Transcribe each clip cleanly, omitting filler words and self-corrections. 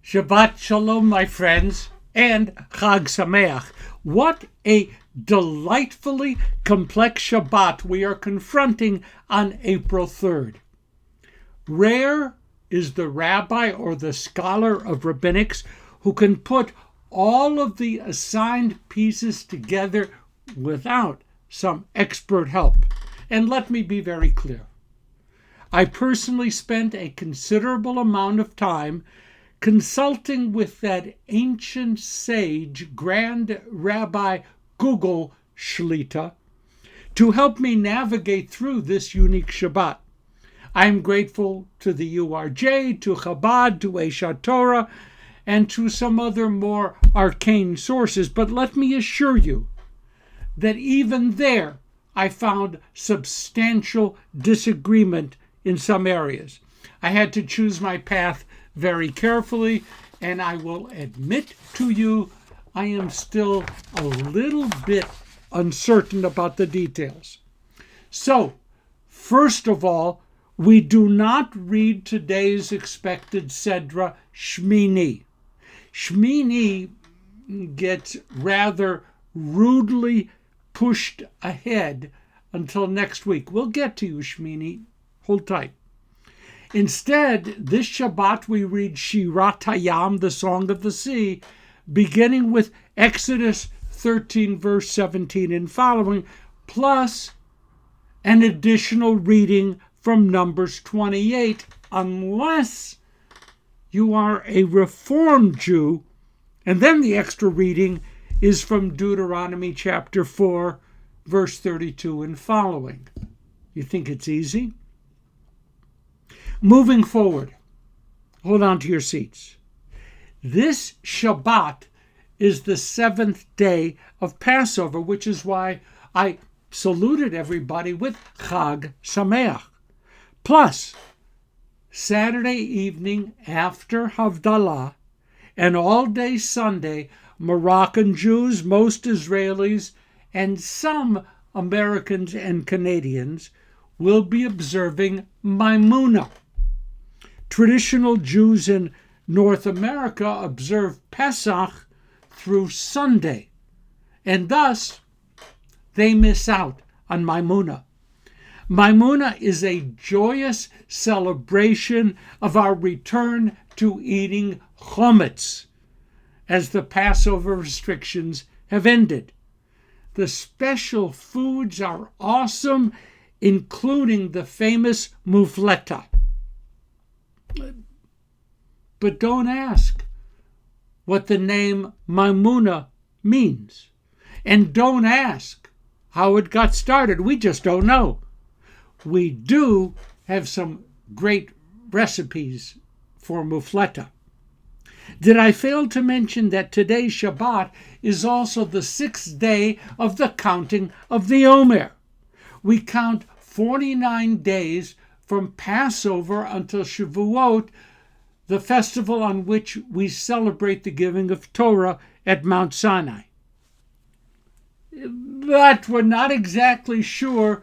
Shabbat Shalom, my friends, and Chag Sameach. What a delightfully complex Shabbat we are confronting on April 3rd. Rare is the rabbi or the scholar of rabbinics who can put all of the assigned pieces together without some expert help. And let me be very clear. I personally spent a considerable amount of time consulting with that ancient sage, Grand Rabbi Google Shlita, to help me navigate through this unique Shabbat. I am grateful to the URJ, to Chabad, to Eshat Torah, and to some other more arcane sources, but let me assure you that even there I found substantial disagreement in some areas. I had to choose my path very carefully, and I will admit to you I am still a little bit uncertain about the details. So, first of all, we do not read today's expected Sedra SHMINI. SHMINI gets rather rudely pushed ahead until next week. We'll get to you, SHMINI. Hold tight. Instead, this Shabbat we read Shirat Hayam, the Song of the Sea, beginning with Exodus 13, verse 17 and following, plus an additional reading from Numbers 28, unless you are a Reformed Jew, and then the extra reading is from Deuteronomy chapter 4, verse 32 and following. You think it's easy? Moving forward, hold on to your seats. This Shabbat is the seventh day of Passover, which is why I saluted everybody with Chag Sameach. Plus, Saturday evening after Havdalah and all day Sunday, Moroccan Jews, most Israelis, and some Americans and Canadians will be observing MAIMUNA. Traditional Jews in North America observe Pesach through Sunday, and thus they miss out on MAIMUNA. MAIMUNA is a joyous celebration of our return to eating chametz, as the Passover restrictions have ended. The special foods are awesome, including the famous mufleta. But don't ask what the name MAIMUNA means. And don't ask how it got started. We just don't know. We do have some great recipes for mufleta. Did I fail to mention that today's Shabbat is also the sixth day of the counting of the Omer? We count 49 days from Passover until Shavuot, the festival on which we celebrate the giving of Torah at Mount Sinai. But we're not exactly sure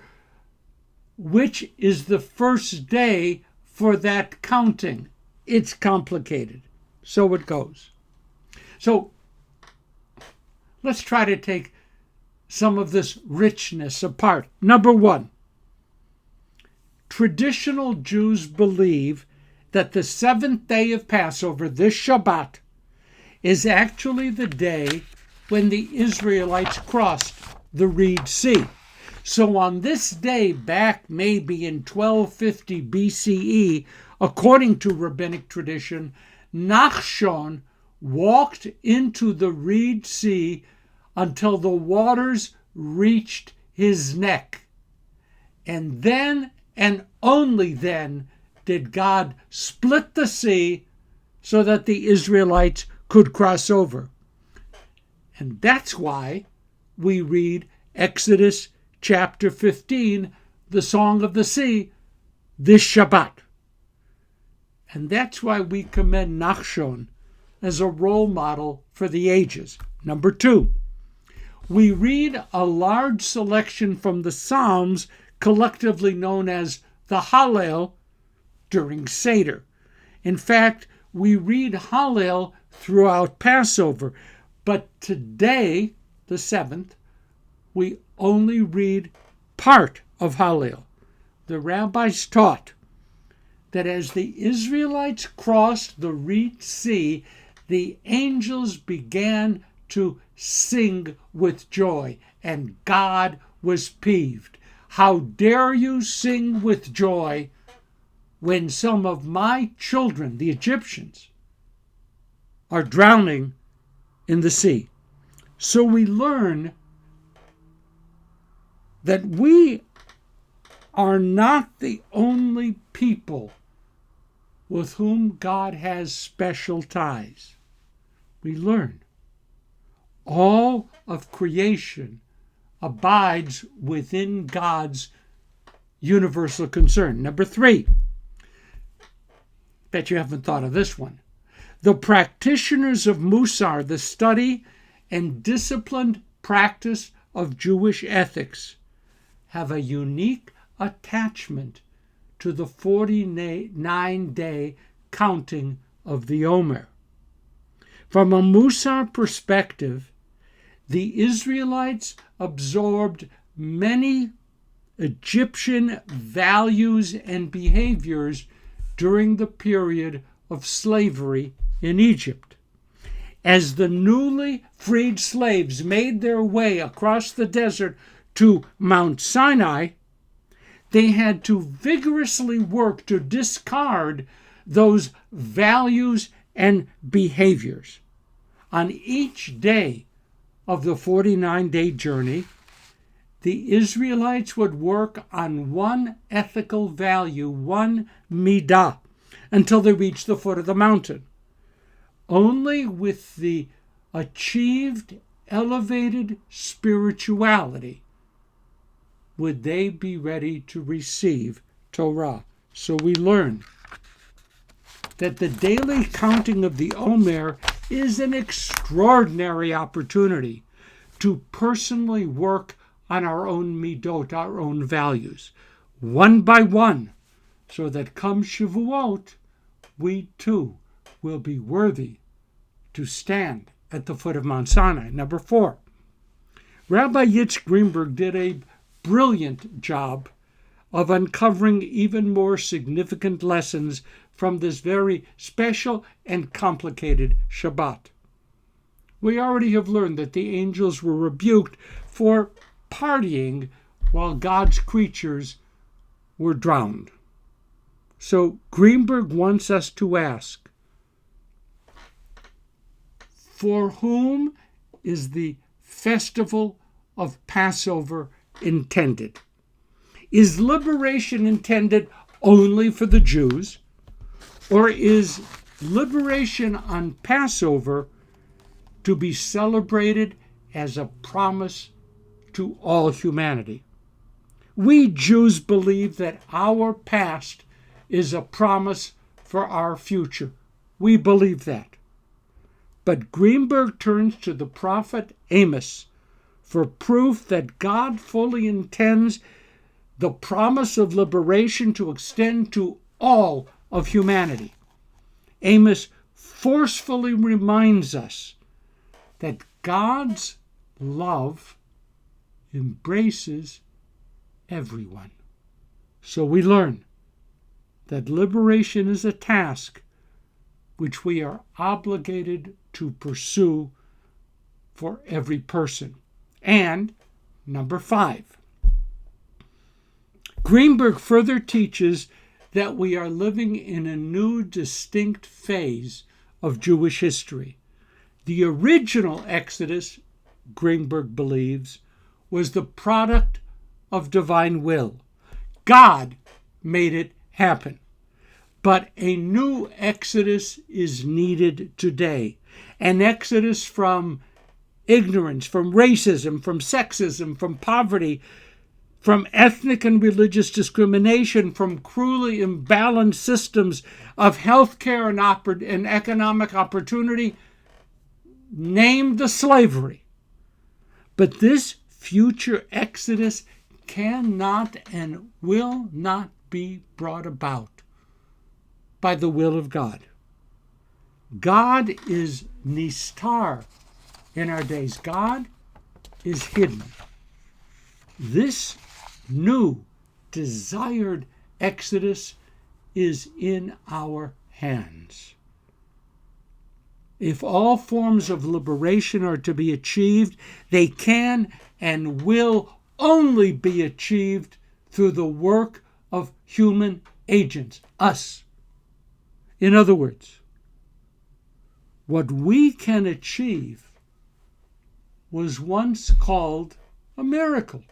which is the first day for that counting. It's complicated. So it goes. So let's try to take some of this richness apart. Number one, traditional Jews believe that the seventh day of Passover, this Shabbat, is actually the day when the Israelites crossed the Red Sea. So on this day, back maybe in 1250 BCE, according to rabbinic tradition, Nachshon walked into the Red Sea until the waters reached his neck. And then, and only then, did God split the sea so that the Israelites could cross over. And that's why we read Exodus chapter 15, the Song of the Sea, this Shabbat. And that's why we commend Nachshon as a role model for the ages. Number two, we read a large selection from the Psalms, collectively known as the Hallel, during Seder. In fact, we read Hallel throughout Passover. But today, the 7th, we only read part of Hallel. The rabbis taught that as the Israelites crossed the Red Sea, the angels began to sing with joy, and God was peeved. How dare you sing with joy when some of my children, the Egyptians, are drowning in the sea? So we learn that we are not the only people with whom God has special ties. We learn all of creation abides within God's universal concern. Number 3, bet you haven't thought of this one. The practitioners of Mussar, the study and disciplined practice of Jewish ethics, have a unique attachment to the 49-day counting of the Omer. From a Mussar perspective, the Israelites absorbed many Egyptian values and behaviors during the period of slavery in Egypt. As the newly freed slaves made their way across the desert to Mount Sinai, they had to vigorously work to discard those values and behaviors. On each day of the 49-day journey, the Israelites would work on one ethical value, one midah, until they reached the foot of the mountain. Only with the achieved elevated spirituality would they be ready to receive Torah. So we learn that the daily counting of the Omer is an extraordinary opportunity to personally work on our own midot, our own values, one by one, so that come Shavuot, we too will be worthy to stand at the foot of Mount Sinai. Number 4, Rabbi Yitz Greenberg did a brilliant job of uncovering even more significant lessons from this very special and complicated Shabbat. We already have learned that the angels were rebuked for partying while God's creatures were drowned. So Greenberg wants us to ask, for whom is the festival of Passover intended? Is liberation intended only for the Jews, or is liberation on Passover to be celebrated as a promise to all humanity? We Jews believe that our past is a promise for our future. We believe that. But Greenberg turns to the prophet Amos for proof that God fully intends the promise of liberation to extend to all of humanity. Amos forcefully reminds us that God's love embraces everyone. So we learn that liberation is a task which we are obligated to pursue for every person. And number 5, Greenberg further teaches that we are living in a new distinct phase of Jewish history. The original Exodus, Greenberg believes, was the product of divine will. God made it happen. But a new Exodus is needed today. An Exodus from ignorance, from racism, from sexism, from poverty, from ethnic and religious discrimination, from cruelly imbalanced systems of healthcare and economic opportunity. Name the slavery. But this future Exodus cannot and will not be brought about by the will of God. God is nistar in our days. God is hidden. This new desired exodus is in our hands. If all forms of liberation are to be achieved, they can and will only be achieved through the work of human agents, us. In other words, what we can achieve was once called a miracle.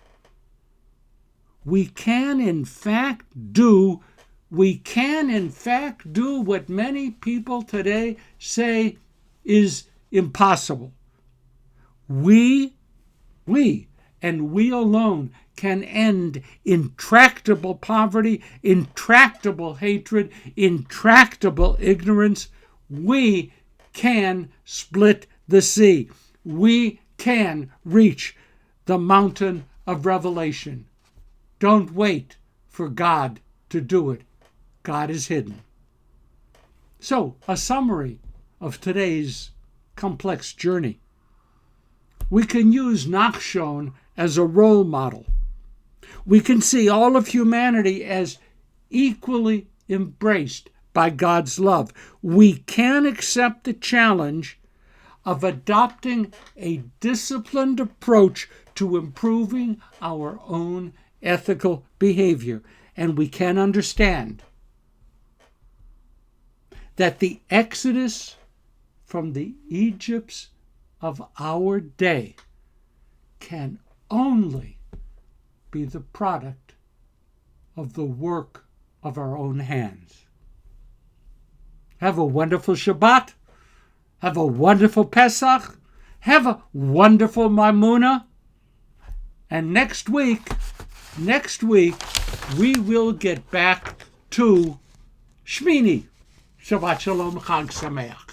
We can in fact do what many people today say is impossible. We and we alone can end intractable poverty, intractable hatred, intractable ignorance. We can split the sea. We can reach the mountain of revelation. Don't wait for God to do it. God is hidden. So, a summary of today's complex journey. We can use Nachshon as a role model. We can see all of humanity as equally embraced by God's love. We can accept the challenge of adopting a disciplined approach to improving our own ethical behavior. And we can understand that the exodus from the Egypts of our day can only be the product of the work of our own hands. Have a wonderful Shabbat. Have a wonderful Pesach. Have a wonderful MAIMUNA. And next week, we will get back to Shmini. Shabbat Shalom, Chag Sameach.